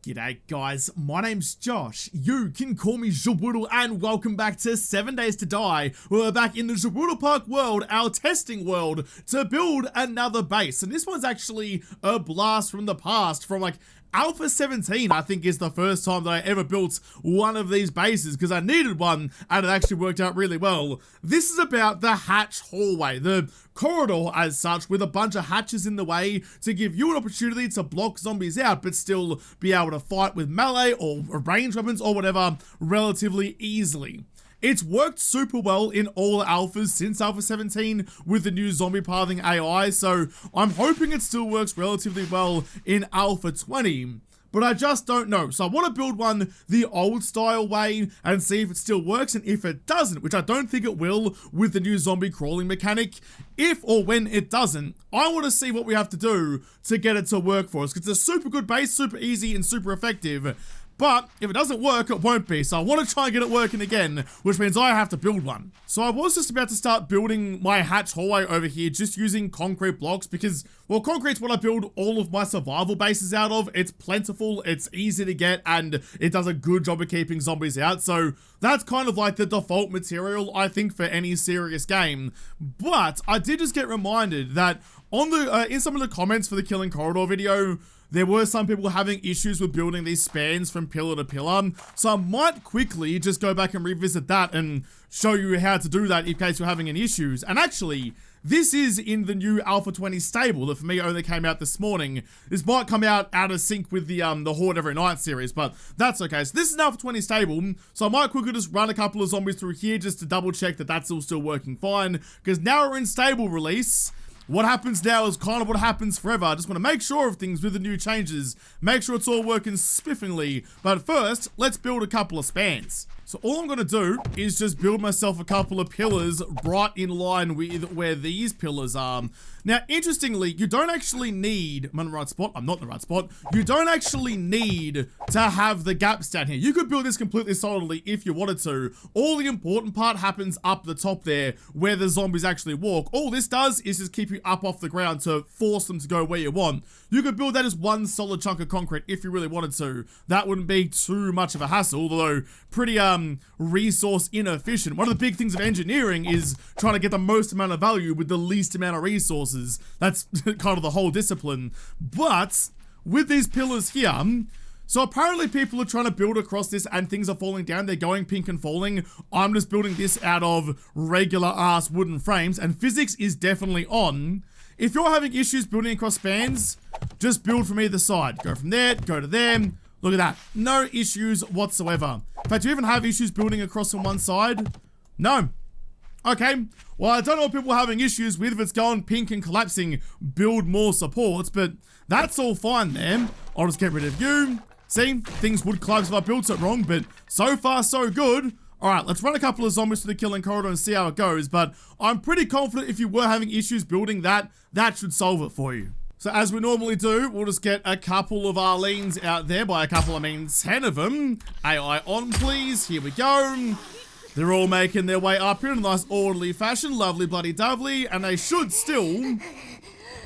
G'day guys, my name's Josh, you can call me Jawoodle, and welcome back to 7 Days to Die. We're back in the Jawoodle Park world, our testing world, to build another base. And this one's actually a blast from the past, from like Alpha 17, I think, is the first time that I ever built one of these bases because I needed one and it actually worked out really well. This is about the hatch hallway, the corridor as such, with a bunch of hatches in the way to give you an opportunity to block zombies out but still be able to fight with melee or ranged weapons or whatever relatively easily. It's worked super well in all alphas since Alpha 17 with the new zombie pathing AI, so I'm hoping it still works relatively well in Alpha 20. But I just don't know. So I want to build one the old style way and see if it still works, and if it doesn't, which I don't think it will with the new zombie crawling mechanic, if or when it doesn't, I want to see what we have to do to get it to work for us, because it's a super good base, super easy and super effective. But if it doesn't work, it won't be. So I want to try and get it working again, which means I have to build one. So I was just about to start building my hatch hallway over here just using concrete blocks because, well, concrete's what I build all of my survival bases out of. It's plentiful, it's easy to get, and it does a good job of keeping zombies out. So that's kind of like the default material, I think, for any serious game. But I did just get reminded that on the in some of the comments for the Killing Corridor video, there were some people having issues with building these spans from pillar to pillar, so I might quickly just go back and revisit that and show you how to do that in case you're having any issues. And actually, this is in the new Alpha 20 stable that for me only came out this morning. This might come out of sync with the Horde Every Night series, but that's okay. So this is an Alpha 20 stable, so I might quickly just run a couple of zombies through here just to double check that that's all still working fine, because now we're in stable release. What happens now is kind of what happens forever. I just want to make sure of things with the new changes, make sure it's all working spiffingly. But first, let's build a couple of spans. So all I'm going to do is just build myself a couple of pillars right in line with where these pillars are. Now, interestingly, you don't actually need, am I in the right spot? I'm not in the right spot. You don't actually need to have the gaps down here. You could build this completely solidly if you wanted to. All the important part happens up the top there where the zombies actually walk. All this does is just keep you up off the ground to force them to go where you want. You could build that as one solid chunk of concrete if you really wanted to. That wouldn't be too much of a hassle, although pretty resource inefficient. One of the big things of engineering is trying to get the most amount of value with the least amount of resources. That's kind of the whole discipline. But with these pillars here, so apparently people are trying to build across this and things are falling down. They're going pink and falling. I'm just building this out of regular ass wooden frames, and physics is definitely on. If you're having issues building across spans, just build from either side. Go from there, go to there. Look at that. No issues whatsoever. In fact, do you even have issues building across on one side? No. Okay. Well, I don't know what people are having issues with. If it's going pink and collapsing, build more supports, but that's all fine there. I'll just get rid of you. See, things would collapse if I built it wrong, but so far so good. All right, let's run a couple of zombies to the Killing Corridor and see how it goes, but I'm pretty confident if you were having issues building that, that should solve it for you. So as we normally do, we'll just get a couple of Arlenes out there. By a couple, I mean 10 of them. AI on, please. Here we go. They're all making their way up here in a nice orderly fashion. Lovely bloody dovely. And they should still...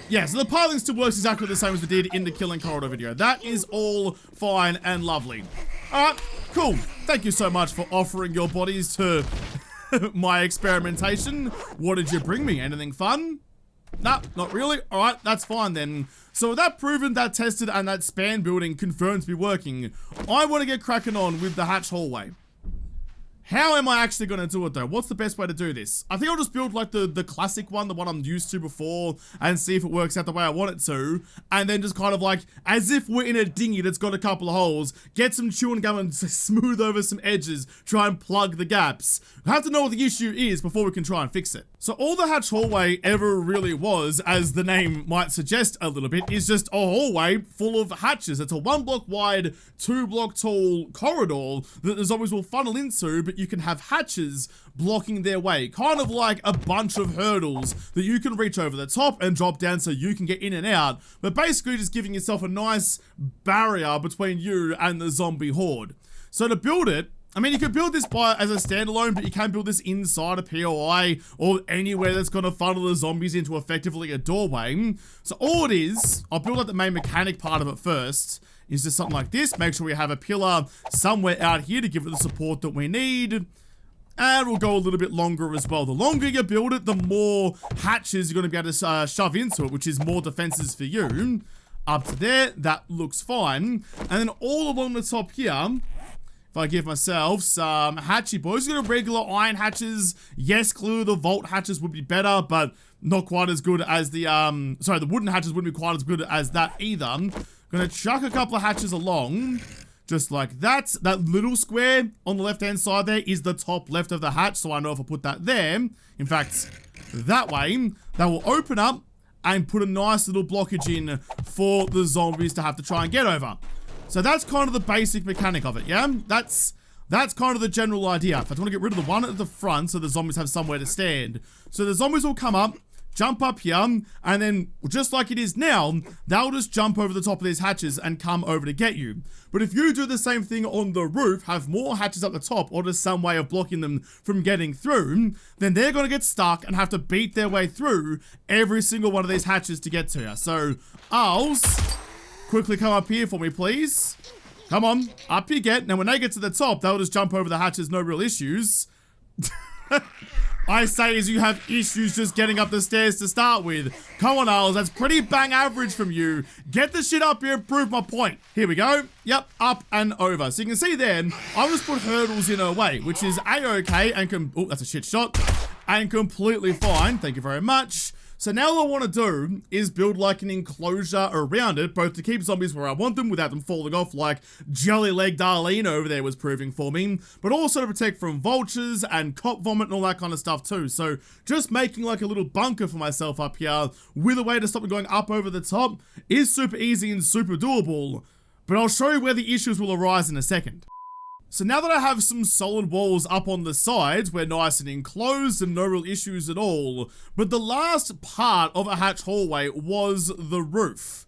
yeah, so the pathing still works exactly the same as we did in the Killing Corridor video. That is all fine and lovely. Alright, cool. Thank you so much for offering your bodies to my experimentation. What did you bring me? Anything fun? Nah, not really. Alright, that's fine then. So with that proven, that tested, and that span building confirmed to be working, I want to get cracking on with the hatch hallway. How am I actually going to do it though? What's the best way to do this? I think I'll just build like the classic one, the one I'm used to before, and see if it works out the way I want it to. And then just kind of like, as if we're in a dinghy that's got a couple of holes, get some chewing gum and smooth over some edges, try and plug the gaps. I have to know what the issue is before we can try and fix it. So all the hatch hallway ever really was, as the name might suggest a little bit, is just a hallway full of hatches. It's a 1 block wide, 2 block tall corridor that the zombies will funnel into, but you can have hatches blocking their way, kind of like a bunch of hurdles that you can reach over the top and drop down so you can get in and out, but basically just giving yourself a nice barrier between you and the zombie horde. So to build it, I mean, you could build this as a standalone, but you can build this inside a POI or anywhere that's going to funnel the zombies into effectively a doorway. So all it is, I'll build like the main mechanic part of it first, is just something like this. Make sure we have a pillar somewhere out here to give it the support that we need. And we'll go a little bit longer as well. The longer you build it, the more hatches you're going to be able to shove into it, which is more defenses for you. Up to there, that looks fine. And then all along the top here, if I give myself some hatchy boys, got regular iron hatches. Yes, clearly the vault hatches would be better, but not quite as good as the, the wooden hatches wouldn't be quite as good as that either. I'm gonna chuck a couple of hatches along, just like that. That little square on the left-hand side there is the top left of the hatch, so I know if I put that there, in fact, that way, that will open up and put a nice little blockage in for the zombies to have to try and get over. So that's kind of the basic mechanic of it, yeah? That's kind of the general idea. In fact, I want to get rid of the one at the front so the zombies have somewhere to stand. So the zombies will come up, jump up here, and then, just like it is now, they'll just jump over the top of these hatches and come over to get you. But if you do the same thing on the roof, have more hatches up the top, or just some way of blocking them from getting through, then they're going to get stuck and have to beat their way through every single one of these hatches to get to you. So, Owls, quickly come up here for me, please. Come on, up you get. Now, when they get to the top, they'll just jump over the hatches, no real issues. I say as you have issues just getting up the stairs to start with. Come on, Owls, that's pretty bang average from you. Get the shit up here and prove my point. Here we go. Yep, up and over. So you can see then, I just put hurdles in her way, which is A-okay and oh, that's a shit shot. And completely fine. Thank you very much. So now all I want to do is build like an enclosure around it, both to keep zombies where I want them without them falling off like jelly-legged Darlene over there was proving for me, but also to protect from vultures and cop vomit and all that kind of stuff too. So just making like a little bunker for myself up here with a way to stop me going up over the top is super easy and super doable, but I'll show you where the issues will arise in a second. So now that I have some solid walls up on the sides, we're nice and enclosed and no real issues at all. But the last part of a hatch hallway was the roof.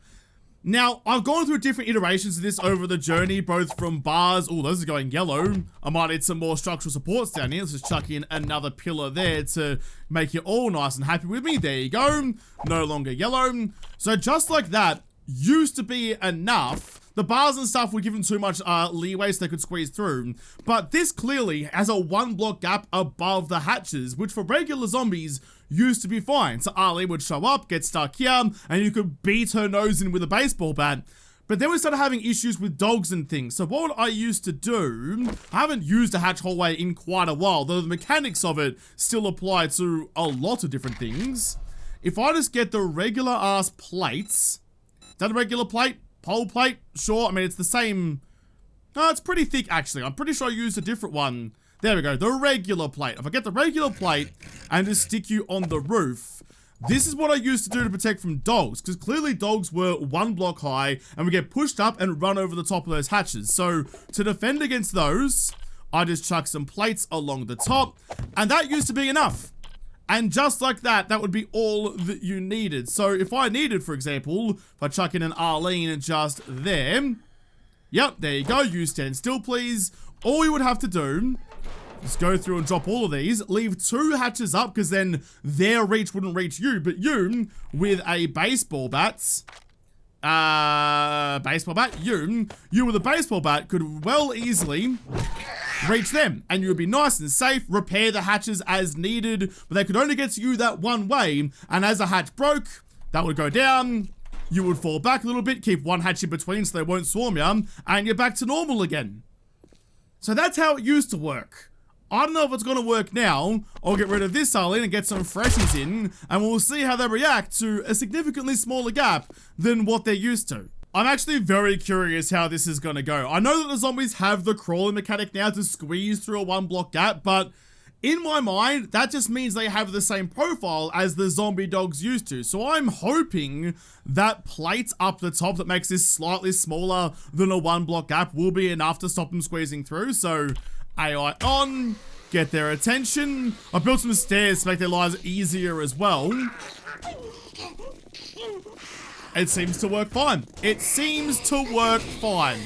Now, I've gone through different iterations of this over the journey, both from bars. Oh, those are going yellow. I might need some more structural supports down here. Let's just chuck in another pillar there to make you all nice and happy with me. There you go. No longer yellow. So just like that, used to be enough. The bars and stuff were given too much leeway so they could squeeze through, but this clearly has a 1 block gap above the hatches, which for regular zombies used to be fine. So Arlie would show up, get stuck here, and you could beat her nose in with a baseball bat. But then we started having issues with dogs and things. So what I used to do, I haven't used a hatch hallway in quite a while, though the mechanics of it still apply to a lot of different things. If I just get the regular ass plates, is that a regular plate? Pole plate? Sure, I mean, it's the same. No, it's pretty thick, actually. I'm pretty sure I used a different one. There we go, the regular plate. If I get the regular plate and just stick you on the roof, this is what I used to do to protect from dogs, because clearly dogs were 1 block high, and we get pushed up and run over the top of those hatches. So, to defend against those, I just chuck some plates along the top, and that used to be enough. And just like that, that would be all that you needed. So if I needed, for example, if I chuck in an Arlene just there. Yep, there you go. You stand still, please. All you would have to do is go through and drop all of these. Leave 2 hatches up, because then their reach wouldn't reach you. But you, with a baseball bat, you with a baseball bat could well easily reach them, and you would be nice and safe, repair the hatches as needed, but they could only get to you that one way, and as a hatch broke, that would go down, you would fall back a little bit, keep 1 hatch in between so they won't swarm you, and you're back to normal again. So that's how it used to work. I don't know if it's going to work now. I'll get rid of this Arlene and get some freshies in, and we'll see how they react to a significantly smaller gap than what they're used to. I'm actually very curious how this is going to go. I know that the zombies have the crawling mechanic now to squeeze through a 1 block gap, but in my mind, that just means they have the same profile as the zombie dogs used to. So I'm hoping that plate up the top that makes this slightly smaller than a 1 block gap will be enough to stop them squeezing through. So AI on, get their attention. I built some stairs to make their lives easier as well. It seems to work fine. It seems to work fine.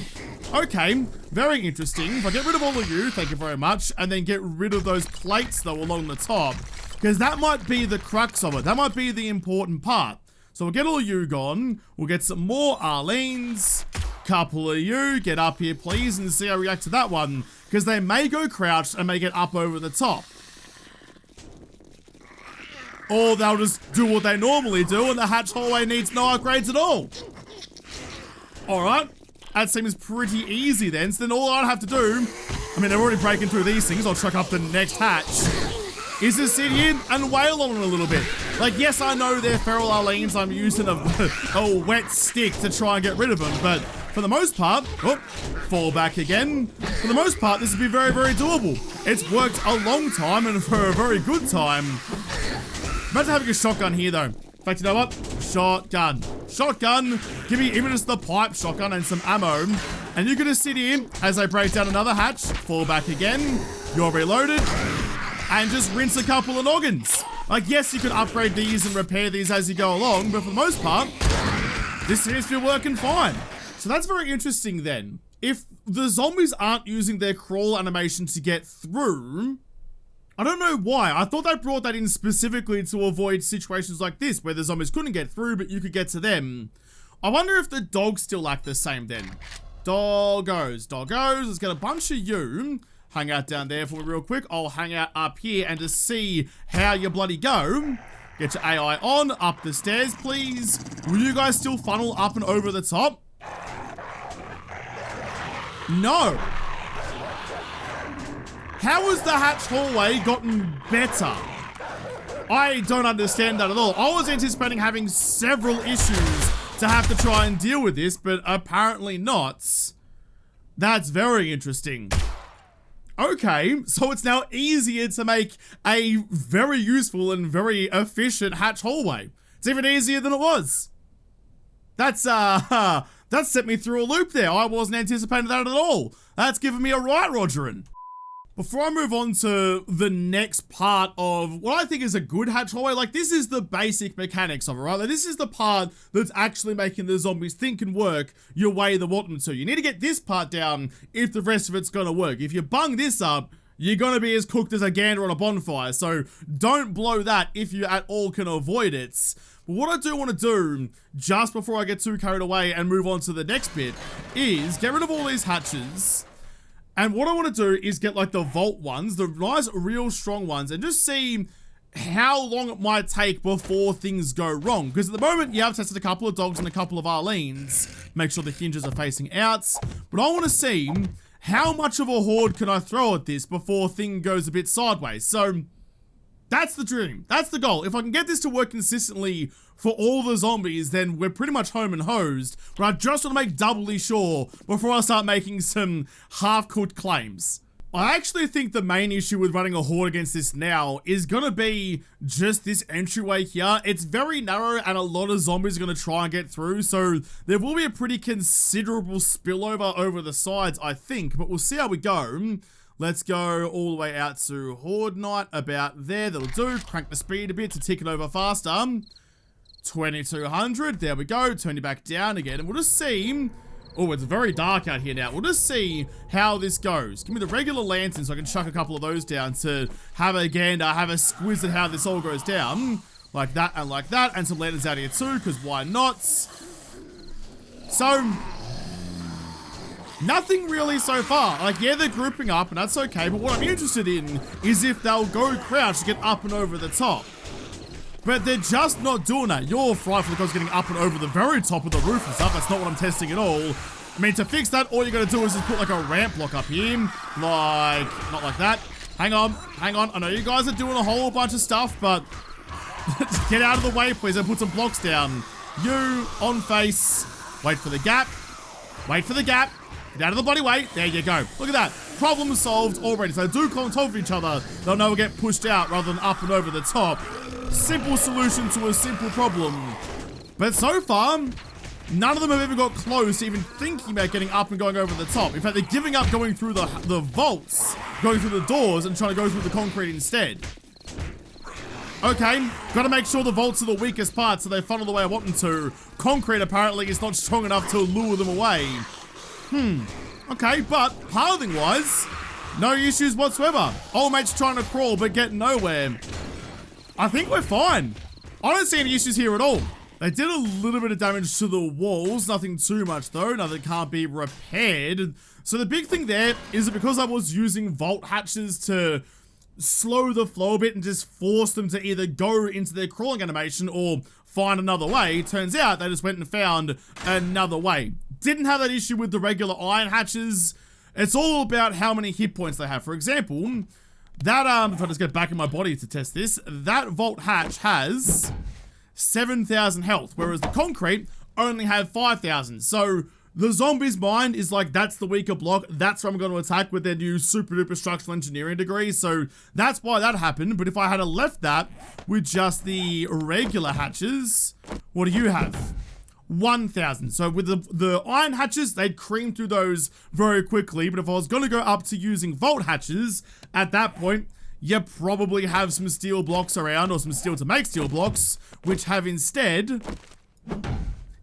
Okay, very interesting. If I get rid of all of you, thank you very much, and then get rid of those plates though along the top, because that might be the crux of it. That might be the important part. So we'll get all of you gone. We'll get some more Arlenes. Couple of you, get up here please and see how I react to that one, because they may go crouched and may get up over the top. Or they'll just do what they normally do and the hatch hallway needs no upgrades at all. Alright, that seems pretty easy then. So then all I'd have to do, I mean they're already breaking through these things, I'll chuck up the next hatch, is to sit here and wail on it a little bit. Like yes, I know they're feral Arlenes, I'm using a wet stick to try and get rid of them, but for the most part, oh, fall back again. For the most part, this would be very, very doable. It's worked a long time and for a very good time. Imagine having a shotgun here though. In fact, you know what? Shotgun. Shotgun. Give me even just the pipe shotgun and some ammo. And you're gonna sit here as I break down another hatch, fall back again. You're reloaded. And just rinse a couple of noggins. Like, yes, you can upgrade these and repair these as you go along, but for the most part, this seems to be working fine. So that's very interesting then. If the zombies aren't using their crawl animation to get through, I don't know why. I thought they brought that in specifically to avoid situations like this where the zombies couldn't get through, but you could get to them. I wonder if the dogs still act the same then. Doggos, doggos. Let's get a bunch of you. Hang out down there for me real quick. I'll hang out up here and just see how you bloody go. Get your AI on. Up the stairs, please. Will you guys still funnel up and over the top? No. How has the hatch hallway gotten better? I don't understand that at all. I was anticipating having several issues to have to try and deal with this, but apparently not. That's very interesting. Okay, so it's now easier to make a very useful and very efficient hatch hallway. It's even easier than it was. That's, that set me through a loop there. I wasn't anticipating that at all. That's given me a right Rogerin. Before I move on to the next part of what I think is a good hatch hallway, like this is the basic mechanics of it, right? Like, this is the part that's actually making the zombies think and work your way they want them to. You need to get this part down if the rest of it's gonna work. If you bung this up, you're gonna be as cooked as a gander on a bonfire. So don't blow that if you at all can avoid it. But what I do want to do, just before I get too carried away and move on to the next bit, is get rid of all these hatches. And what I want to do is get like the vault ones, the nice, real strong ones, and just see how long it might take before things go wrong. Because at the moment, yeah, I've tested a couple of dogs and a couple of Arlenes. Make sure the hinges are facing out. But I want to see how much of a horde can I throw at this before thing goes a bit sideways. So that's the dream. That's the goal. If I can get this to work consistently for all the zombies, then we're pretty much home and hosed. But I just want to make doubly sure before I start making some half-cooked claims. I actually think the main issue with running a horde against this now is gonna be just this entryway here. It's very narrow and a lot of zombies are gonna try and get through, so there will be a pretty considerable spillover over the sides, I think, but we'll see how we go. Let's go all the way out to Horde Night, about there, that'll do. Crank the speed a bit to tick it over faster. 2200, there we go, turn it back down again, and we'll just see. Oh, it's very dark out here now. We'll just see how this goes. Give me the regular lantern so I can chuck a couple of those down to have a gander, have a squiz at how this all goes down. Like that, and some lanterns out here too, because why not? So, nothing really so far. Like, yeah, they're grouping up, and that's okay, but what I'm interested in is if they'll go crouch to get up and over the top. But they're just not doing that. You're frightful because getting up and over the very top of the roof and stuff. That's not what I'm testing at all. I mean, to fix that, all you gotta do is just put like a ramp block up here. Like, not like that. Hang on. I know you guys are doing a whole bunch of stuff, but get out of the way, please, and put some blocks down. You, on face. Wait for the gap. Get out of the bloody way. There you go. Look at that. Problem solved already. So they do come on top of each other. They'll never get pushed out rather than up and over the top. Simple solution to a simple problem. But so far, none of them have ever got close to even thinking about getting up and going over the top. In fact, they're giving up going through the vaults, going through the doors, and trying to go through the concrete instead. Okay, gotta make sure the vaults are the weakest part so they funnel the way I want them to. Concrete apparently is not strong enough to lure them away. Okay, but pathing-wise, no issues whatsoever. Old mate's trying to crawl but getting nowhere. I think we're fine. I don't see any issues here at all. They did a little bit of damage to the walls, nothing too much though, nothing can't be repaired. So the big thing there is that because I was using vault hatches to slow the flow a bit and just force them to either go into their crawling animation or find another way, turns out they just went and found another way. Didn't have that issue with the regular iron hatches. It's all about how many hit points they have. For example, that, if I just get back in my body to test this, that vault hatch has 7,000 health, whereas the concrete only had 5,000. So the zombie's mind is like, that's the weaker block, that's where I'm going to attack with their new super duper structural engineering degree, so that's why that happened. But if I had left that with just the regular hatches, what do you have? 1,000. So with the iron hatches, they'd cream through those very quickly, but if I was going to go up to using vault hatches, at that point, you probably have some steel blocks around, or some steel to make steel blocks, which have instead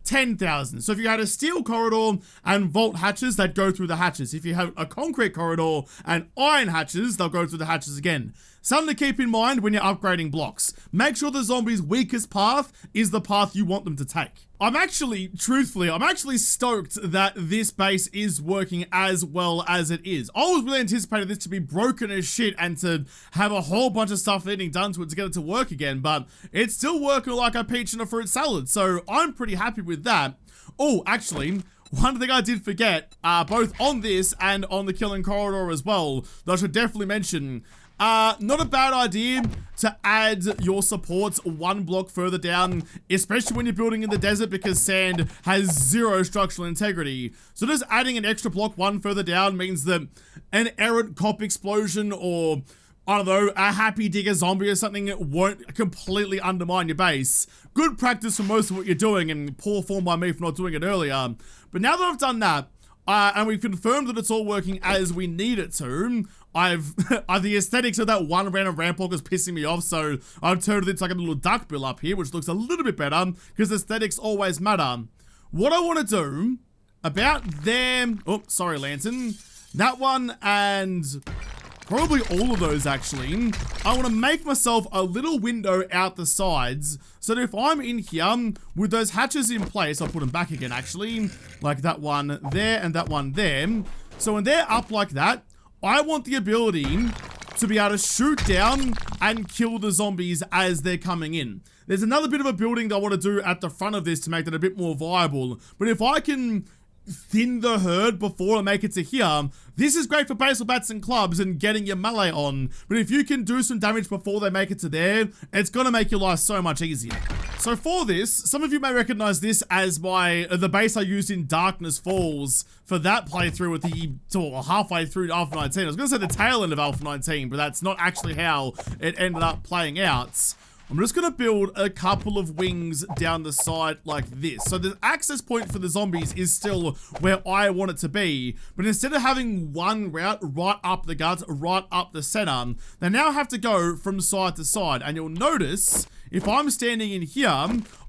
10,000. So if you had a steel corridor and vault hatches, they'd go through the hatches. If you have a concrete corridor and iron hatches, they'll go through the hatches again. Something to keep in mind when you're upgrading blocks. Make sure the zombie's weakest path is the path you want them to take. I'm actually stoked that this base is working as well as it is. I was really anticipating this to be broken as shit and to have a whole bunch of stuff needing done to it to get it to work again, but it's still working like a peach in a fruit salad, so I'm pretty happy with that. Oh, actually, one thing I did forget, both on this and on the killing corridor as well, that I should definitely mention. Not a bad idea to add your supports one block further down, especially when you're building in the desert, because sand has zero structural integrity. So just adding an extra block one further down means that an errant cop explosion or, I don't know, a happy digger zombie or something won't completely undermine your base. Good practice for most of what you're doing, and poor form by me for not doing it earlier. But now that I've done that, and we've confirmed that it's all working as we need it to, the aesthetics of that one random ramp block is pissing me off, so I've turned it into like a little duck bill up here, which looks a little bit better, because aesthetics always matter. What I want to do about them, oh, sorry, lantern, that one and probably all of those actually, I want to make myself a little window out the sides, so that if I'm in here with those hatches in place, I'll put them back again actually, like that one there and that one there. So when they're up like that, I want the ability to be able to shoot down and kill the zombies as they're coming in. There's another bit of a building that I want to do at the front of this to make that a bit more viable, but if I can thin the herd before I make it to here, this is great for baseball bats and clubs and getting your melee on, but if you can do some damage before they make it to there, it's gonna make your life so much easier. So for this, some of you may recognize this as the base I used in Darkness Falls for that playthrough with halfway through Alpha 19. I was gonna say the tail end of Alpha 19, but that's not actually how it ended up playing out. I'm just going to build a couple of wings down the side like this. So the access point for the zombies is still where I want it to be. But instead of having one route right up the guts, right up the center, they now have to go from side to side. And you'll notice, if I'm standing in here,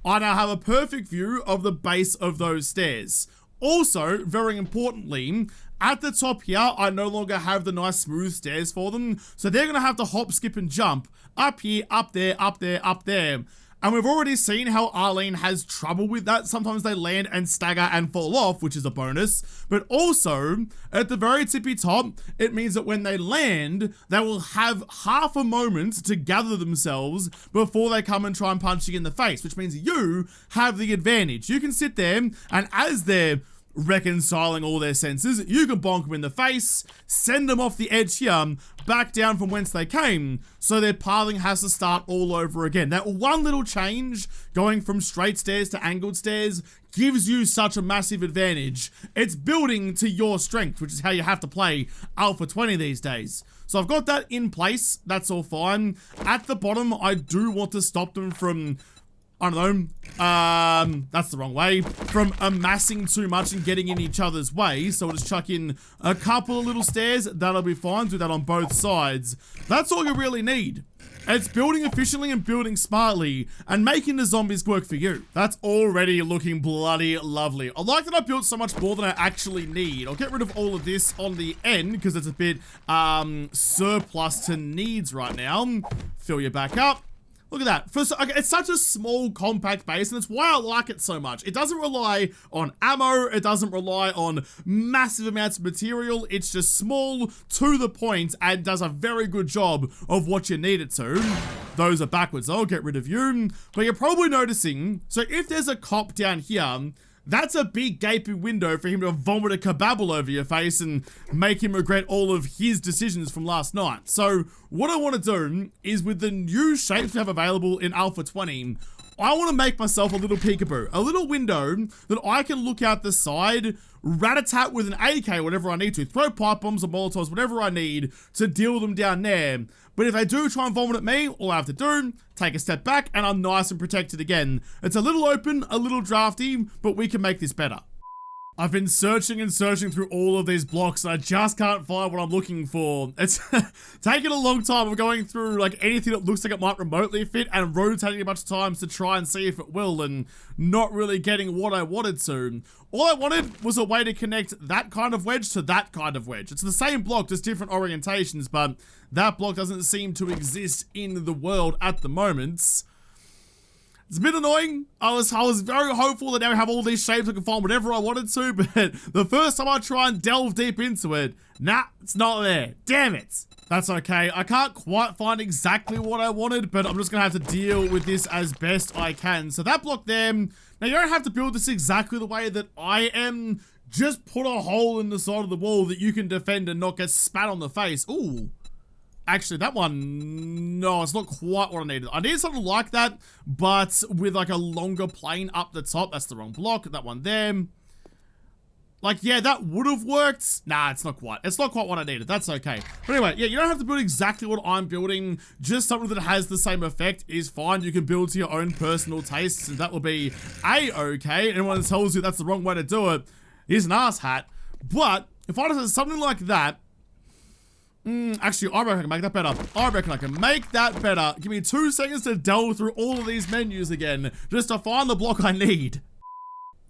I now have a perfect view of the base of those stairs. Also, very importantly, at the top here, I no longer have the nice smooth stairs for them. So they're going to have to hop, skip, and jump up here, up there, up there, up there. And we've already seen how Arlene has trouble with that. Sometimes they land and stagger and fall off, which is a bonus. But also, at the very tippy top, it means that when they land, they will have half a moment to gather themselves before they come and try and punch you in the face, which means you have the advantage. You can sit there, and as they're reconciling all their senses, you can bonk them in the face, send them off the edge here, back down from whence they came, so their pathing has to start all over again. That one little change, going from straight stairs to angled stairs, gives you such a massive advantage. It's building to your strength, which is how you have to play Alpha 20 these days. So I've got that in place, that's all fine. At the bottom, I do want to stop them from, I don't know, that's the wrong way, from amassing too much and getting in each other's way. So we'll just chuck in a couple of little stairs, that'll be fine, do that on both sides. That's all you really need. It's building efficiently and building smartly and making the zombies work for you. That's already looking bloody lovely. I like that I built so much more than I actually need. I'll get rid of all of this on the end because it's a bit surplus to needs right now. Fill you back up. Look at that. Okay, it's such a small, compact base, and it's why I like it so much. It doesn't rely on ammo. It doesn't rely on massive amounts of material. It's just small, to the point, and does a very good job of what you need it to. Those are backwards. I'll get rid of you. But you're probably noticing, so if there's a cop down here, that's a big gaping window for him to vomit a kebabble over your face and make him regret all of his decisions from last night. So what I want to do is, with the new shapes we have available in Alpha 20, I want to make myself a little peekaboo, a little window that I can look out the side, rat-a-tat with an AK, whatever I need to, throw pipe bombs or molotovs, whatever I need to deal with them down there. But if they do try and vomit at me, all I have to do, take a step back, and I'm nice and protected again. It's a little open, a little drafty, but we can make this better. I've been searching and searching through all of these blocks, and I just can't find what I'm looking for. It's taken a long time of going through like anything that looks like it might remotely fit and rotating a bunch of times to try and see if it will, and not really getting what I wanted to. All I wanted was a way to connect that kind of wedge to that kind of wedge. It's the same block, just different orientations, but that block doesn't seem to exist in the world at the moment. It's a bit annoying. I was very hopeful that now we have all these shapes I can find whatever I wanted to, but the first time I try and delve deep into it, nah, it's not there. Damn it. That's okay. I can't quite find exactly what I wanted, but I'm just gonna have to deal with this as best I can. So that block there, now you don't have to build this exactly the way that I am. Just put a hole in the side of the wall that you can defend and not get spat on the face. Ooh. Actually, that one, no, it's not quite what I needed. I needed something like that, but with like a longer plane up the top. That's the wrong block. That one there. Like, yeah, that would have worked. Nah, it's not quite. It's not quite what I needed. That's okay. But anyway, yeah, you don't have to build exactly what I'm building. Just something that has the same effect is fine. You can build to your own personal tastes, and that will be A-okay. Anyone that tells you that's the wrong way to do it is an ass hat. But if I just something like that, actually, I reckon I can make that better. I reckon I can make that better. Give me 2 seconds to delve through all of these menus again, just to find the block I need.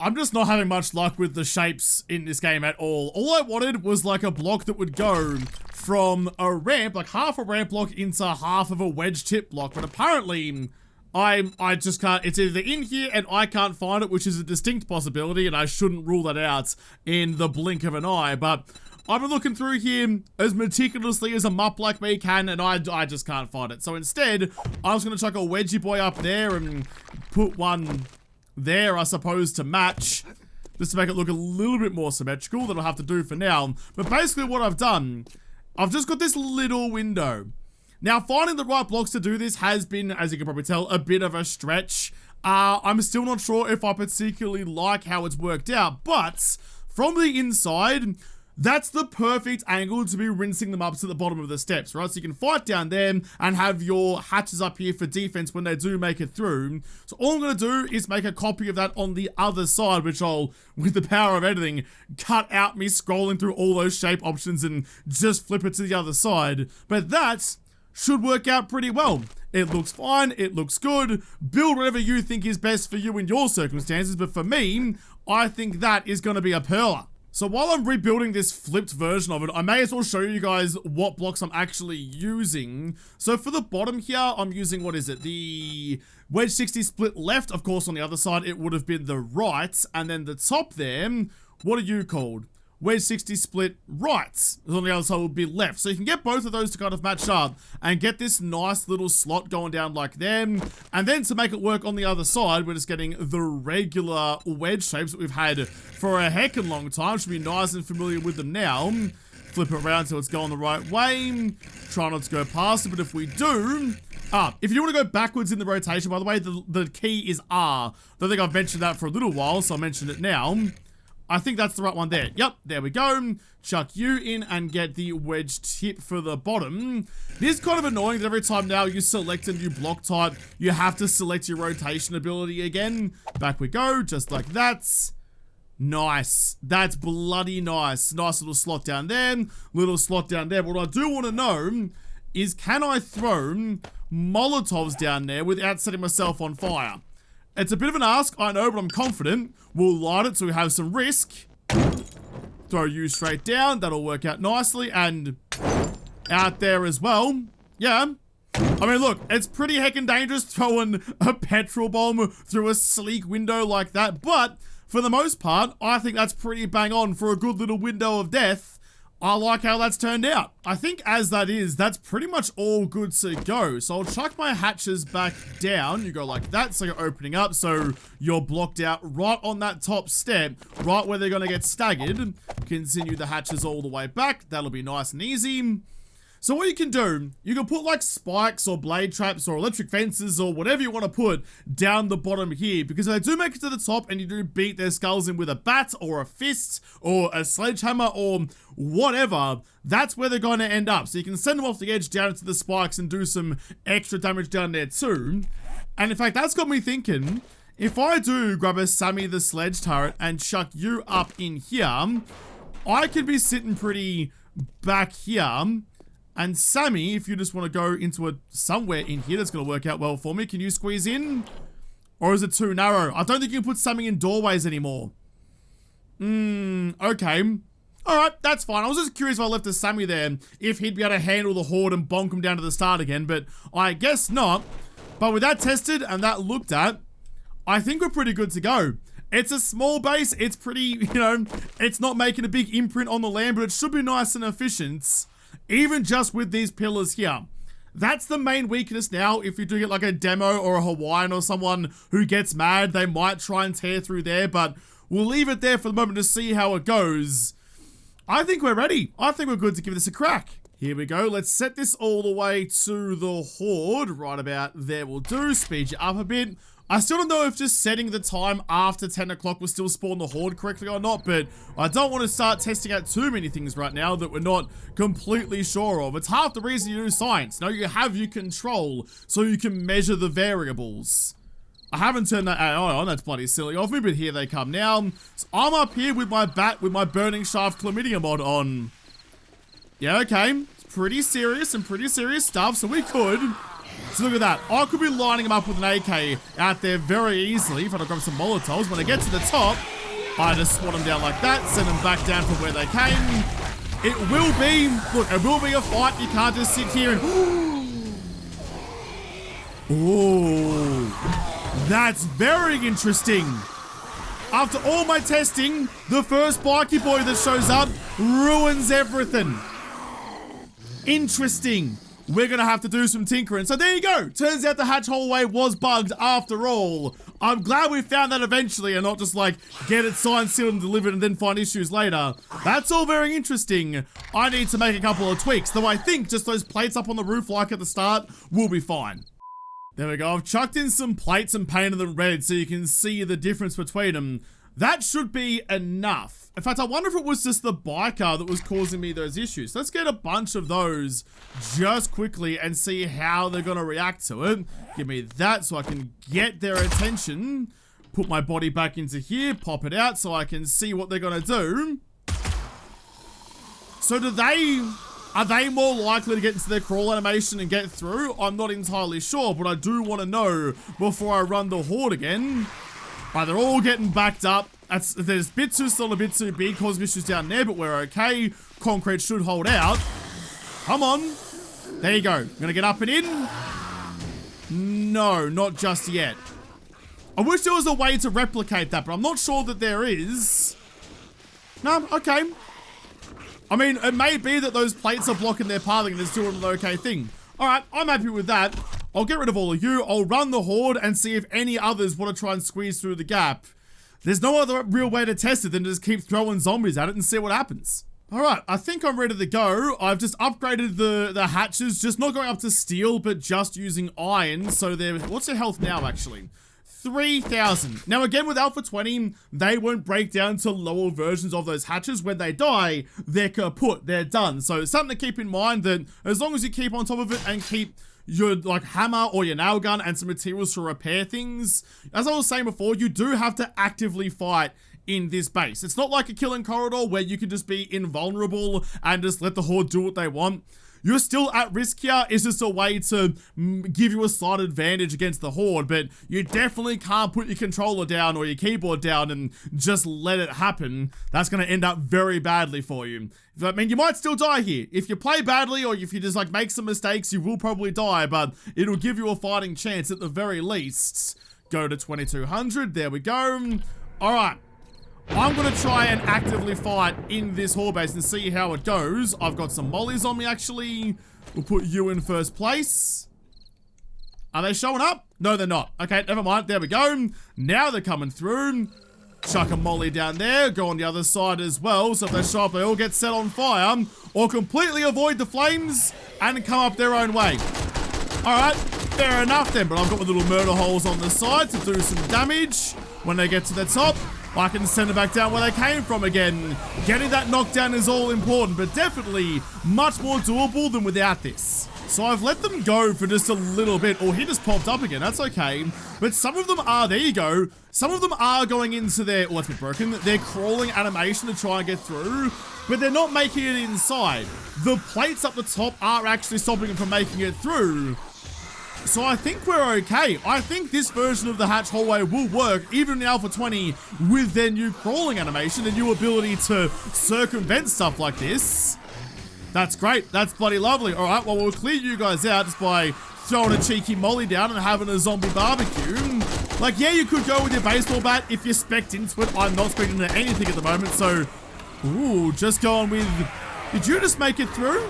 I'm just not having much luck with the shapes in this game at all. All I wanted was like a block that would go from a ramp, like half a ramp block, into half of a wedge tip block. But apparently, I just can't. It's either in here and I can't find it, which is a distinct possibility, and I shouldn't rule that out in the blink of an eye. But I've been looking through here as meticulously as a mupp like me can, and I just can't find it. So instead, I was going to chuck a wedgie boy up there and put one there, I suppose, to match, just to make it look a little bit more symmetrical. That'll have to do for now. But basically what I've done, I've just got this little window. Now, finding the right blocks to do this has been, as you can probably tell, a bit of a stretch. I'm still not sure if I particularly like how it's worked out, but from the inside, that's the perfect angle to be rinsing them up to the bottom of the steps, right? So you can fight down there and have your hatches up here for defense when they do make it through. So all I'm going to do is make a copy of that on the other side, which I'll, with the power of editing, cut out me scrolling through all those shape options and just flip it to the other side. But that should work out pretty well. It looks fine, it looks good. Build whatever you think is best for you in your circumstances, but for me, I think that is going to be a perler. So while I'm rebuilding this flipped version of it, I may as well show you guys what blocks I'm actually using. So for the bottom here, I'm using, what is it? The wedge 60 split left. Of course, on the other side, it would have been the right. And then the top there, what are you called? Wedge 60 split right. On the other side would be left. So you can get both of those to kind of match up and get this nice little slot going down like them. And then to make it work on the other side, we're just getting the regular wedge shapes that we've had for a heckin' long time. Should be nice and familiar with them now. Flip it around so it's going the right way. Try not to go past it, but if we do... if you want to go backwards in the rotation, by the way, the key is R. I don't think I've mentioned that for a little while, so I'll mention it now. I think that's the right one there. Yep, there we go. Chuck you in and get the wedge tip for the bottom. It is kind of annoying that every time now you select a new block type, you have to select your rotation ability again. Back we go, just like that. Nice. That's bloody nice. Nice little slot down there, little slot down there. But what I do want to know is, can I throw Molotovs down there without setting myself on fire? It's a bit of an ask, I know, but I'm confident. We'll light it so we have some risk. Throw you straight down. That'll work out nicely. And out there as well. Yeah. I mean, look, it's pretty heckin' dangerous throwing a petrol bomb through a sleek window like that, but for the most part, I think that's pretty bang on for a good little window of death. I like how that's turned out. I think as that is, that's pretty much all good to go. So I'll chuck my hatches back down. You go like that, so you're opening up, so you're blocked out right on that top step, right where they're gonna get staggered. Continue the hatches all the way back. That'll be nice and easy. So what you can do, you can put like spikes or blade traps or electric fences or whatever you want to put down the bottom here, because if they do make it to the top and you do beat their skulls in with a bat or a fist or a sledgehammer or whatever, that's where they're going to end up. So you can send them off the edge down into the spikes and do some extra damage down there too. And in fact, that's got me thinking, if I do grab a Sammy the Sledge turret and chuck you up in here, I could be sitting pretty back here. And Sammy, if you just want to go into somewhere in here that's going to work out well for me, can you squeeze in? Or is it too narrow? I don't think you can put Sammy in doorways anymore. Okay. Alright, that's fine. I was just curious if I left a Sammy there, if he'd be able to handle the horde and bonk him down to the start again, but I guess not. But with that tested and that looked at, I think we're pretty good to go. It's a small base. It's pretty, you know, it's not making a big imprint on the land, but it should be nice and efficient. Even just with these pillars here. That's the main weakness now. If you do get like a demo or a Hawaiian or someone who gets mad, they might try and tear through there, but we'll leave it there for the moment to see how it goes. I think we're ready. I think we're good to give this a crack. Here we go. Let's set this all the way to the horde. Right about there will do. Speed you up a bit. I still don't know if just setting the time after 10 o'clock will still spawn the horde correctly or not, but I don't want to start testing out too many things right now that we're not completely sure of. It's half the reason you do science. Now you have your control so you can measure the variables. I haven't turned that AI on, that's bloody silly of me, but here they come now. So I'm up here with my bat with my burning shaft chlamydia mod on. Yeah, okay. It's pretty serious and pretty serious stuff, so we could. So look at that. I could be lining them up with an AK out there very easily if I don't grab some Molotovs. When I get to the top, I just swat them down like that, send them back down from where they came. It will be, look, it will be a fight. You can't just sit here and... Ooh. That's very interesting. After all my testing, the first bikie boy that shows up ruins everything. Interesting. We're gonna have to do some tinkering. So there you go. Turns out the hatch hallway was bugged after all. I'm glad we found that eventually and not just like get it signed, sealed, and delivered and then find issues later. That's all very interesting. I need to make a couple of tweaks, though I think just those plates up on the roof like at the start will be fine. There we go. I've chucked in some plates and painted them red so you can see the difference between them. That should be enough. In fact, I wonder if it was just the biker that was causing me those issues. Let's get a bunch of those just quickly and see how they're going to react to it. Give me that so I can get their attention. Put my body back into here, pop it out so I can see what they're going to do. So are they more likely to get into their crawl animation and get through? I'm not entirely sure, but I do want to know before I run the horde again. Right, they're all getting backed up. There's Bitsu still a bit too big, causing issues down there, but we're okay. Concrete should hold out. Come on. There you go. Gonna get up and in. No, not just yet. I wish there was a way to replicate that, but I'm not sure that there is. No, okay. I mean, it may be that those plates are blocking their pathing and it's doing an okay thing. Alright, I'm happy with that. I'll get rid of all of you. I'll run the horde and see if any others want to try and squeeze through the gap. There's no other real way to test it than to just keep throwing zombies at it and see what happens. Alright, I think I'm ready to go. I've just upgraded the hatches, just not going up to steel, but just using iron. So they're, what's their health now actually? 3,000. Now again with Alpha 20, they won't break down to lower versions of those hatches. When they die, they're kaput, they're done. So it's something to keep in mind that as long as you keep on top of it and keep your like hammer or your nail gun and some materials to repair things. As I was saying before, you do have to actively fight in this base. It's not like a killing corridor where you can just be invulnerable and just let the horde do what they want. you're still at risk here. It's just a way to give you a slight advantage against the Horde, but you definitely can't put your controller down or your keyboard down and just let it happen. That's going to end up very badly for you. I mean, you might still die here. If you play badly or if you just like make some mistakes, you will probably die, but it'll give you a fighting chance at the very least. Go to 2200. There we go. All right. I'm going to try and actively fight in this horde base and see how it goes. I've got some mollies on me, actually. We'll put you in first place. Are they showing up? No, they're not. Okay, never mind. There we go. Now they're coming through. Chuck a molly down there. Go on the other side as well. So if they show up, they all get set on fire. Or completely avoid the flames and come up their own way. All right, fair enough then. But I've got my little murder holes on the side to do some damage. When they get to the top, I can send it back down where they came from again. Getting that knockdown is all important, but definitely much more doable than without this. So I've let them go for just a little bit. Oh, he just popped up again. That's okay. But some of them are, there you go. Some of them are going into their, oh, that's a bit broken. They're crawling animation to try and get through, but they're not making it inside. The plates up the top are actually stopping them from making it through. So I think we're okay. I think this version of the hatch hallway will work, even in Alpha 20, with their new crawling animation, the new ability to circumvent stuff like this. That's great. That's bloody lovely. All right, well, we'll clear you guys out just by throwing a cheeky molly down and having a zombie barbecue. Like, yeah, you could go with your baseball bat if you're spec'd into it. I'm not spec'd into anything at the moment, so... Ooh, just going with... Did you just make it through?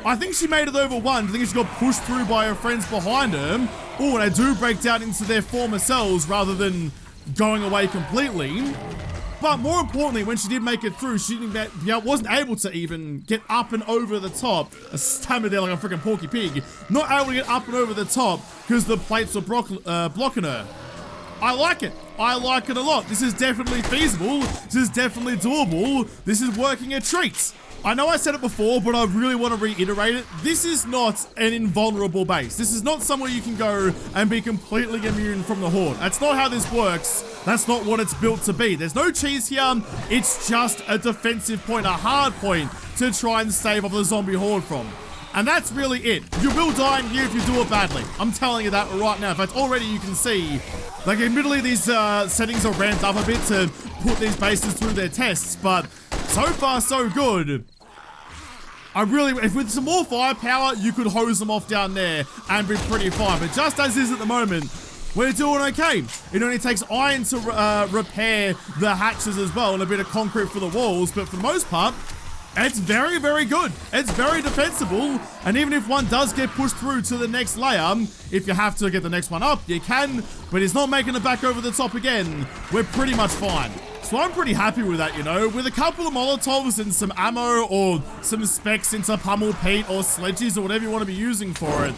I think she made it over one. I think she got pushed through by her friends behind her. Oh, and they do break down into their former selves rather than going away completely. But more importantly, when she did make it through, she wasn't able to even get up and over the top. I stammered there like a freaking Porky Pig. Not able to get up and over the top because the plates were blocking her. I like it. I like it a lot. This is definitely feasible. This is definitely doable. This is working a treat. I know I said it before, but I really want to reiterate it. This is not an invulnerable base. This is not somewhere you can go and be completely immune from the Horde. That's not how this works. That's not what it's built to be. There's no cheese here. It's just a defensive point, a hard point to try and stave off the zombie Horde from. And that's really it. You will die in here if you do it badly. I'm telling you that right now. In fact, already you can see, like, admittedly, these settings are ramped up a bit to put these bases through their tests, but so far, so good. If with some more firepower, you could hose them off down there and be pretty fine. But just as is at the moment, we're doing okay. It only takes iron to repair the hatches as well and a bit of concrete for the walls. But for the most part, it's very, very good. It's very defensible. And even if one does get pushed through to the next layer, if you have to get the next one up, you can. But it's not making it back over the top again. We're pretty much fine. So I'm pretty happy with that, you know, with a couple of Molotovs and some ammo or some specs into Pummel Pete or sledges or whatever you want to be using for it.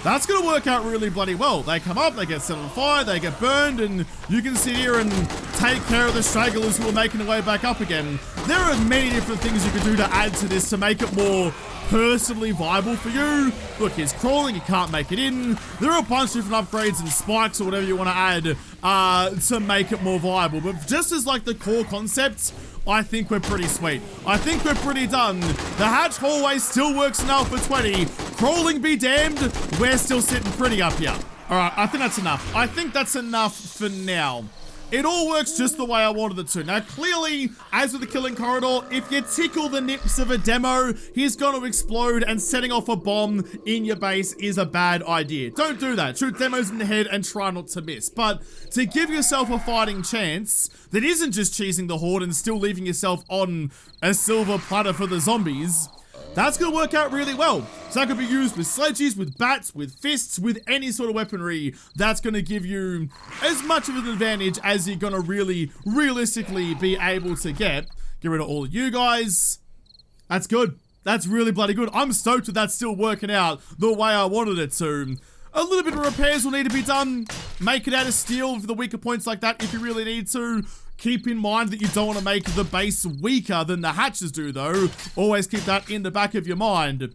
That's going to work out really bloody well. They come up, they get set on fire, they get burned, and you can sit here and take care of the stragglers who are making their way back up again. There are many different things you can do to add to this to make it more personally viable for you. Look, he's crawling, he can't make it in. There are a bunch of different upgrades and spikes or whatever you want to add to make it more viable. But just as like the core concepts, I think we're pretty sweet. I think we're pretty done. The hatch hallway still works in Alpha 20. Crawling be damned, we're still sitting pretty up here. All right, I think that's enough. I think that's enough for now. It all works just the way I wanted it to. Now, clearly, as with the killing corridor, if you tickle the nips of a demo, he's going to explode, and setting off a bomb in your base is a bad idea. Don't do that. Shoot demos in the head and try not to miss. But to give yourself a fighting chance that isn't just cheesing the Horde and still leaving yourself on a silver platter for the zombies, that's going to work out really well. So that could be used with sledges, with bats, with fists, with any sort of weaponry. That's going to give you as much of an advantage as you're going to really, realistically be able to get. Get rid of all of you guys. That's good. That's really bloody good. I'm stoked that that's still working out the way I wanted it to. A little bit of repairs will need to be done. Make it out of steel for the weaker points like that if you really need to. Keep in mind that you don't want to make the base weaker than the hatches do, though. Always keep that in the back of your mind.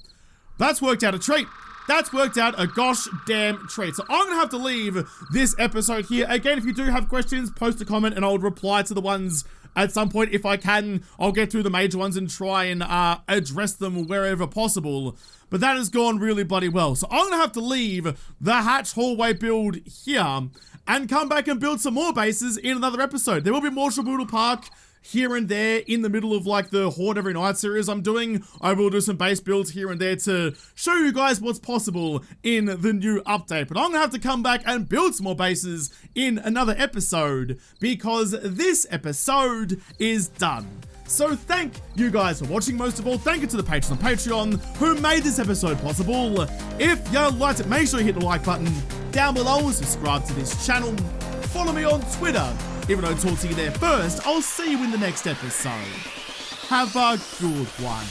That's worked out a treat. That's worked out a gosh damn treat. So I'm going to have to leave this episode here. Again, if you do have questions, post a comment and I'll reply to the ones at some point, if I can, I'll get through the major ones and try and address them wherever possible. But that has gone really bloody well. So I'm gonna have to leave the hatch hallway build here and come back and build some more bases in another episode. There will be more Shaboodle Park here and there in the middle of like the Horde Every Night series I'm doing. I will do some base builds here and there to show you guys what's possible in the new update. But I'm gonna have to come back and build some more bases in another episode because this episode is done. So thank you guys for watching. Most of all, thank you to the patrons on Patreon who made this episode possible. If you liked it, make sure you hit the like button down below and subscribe to this channel. Follow me on Twitter. Even though I talk to you there first, I'll see you in the next episode. Have a good one.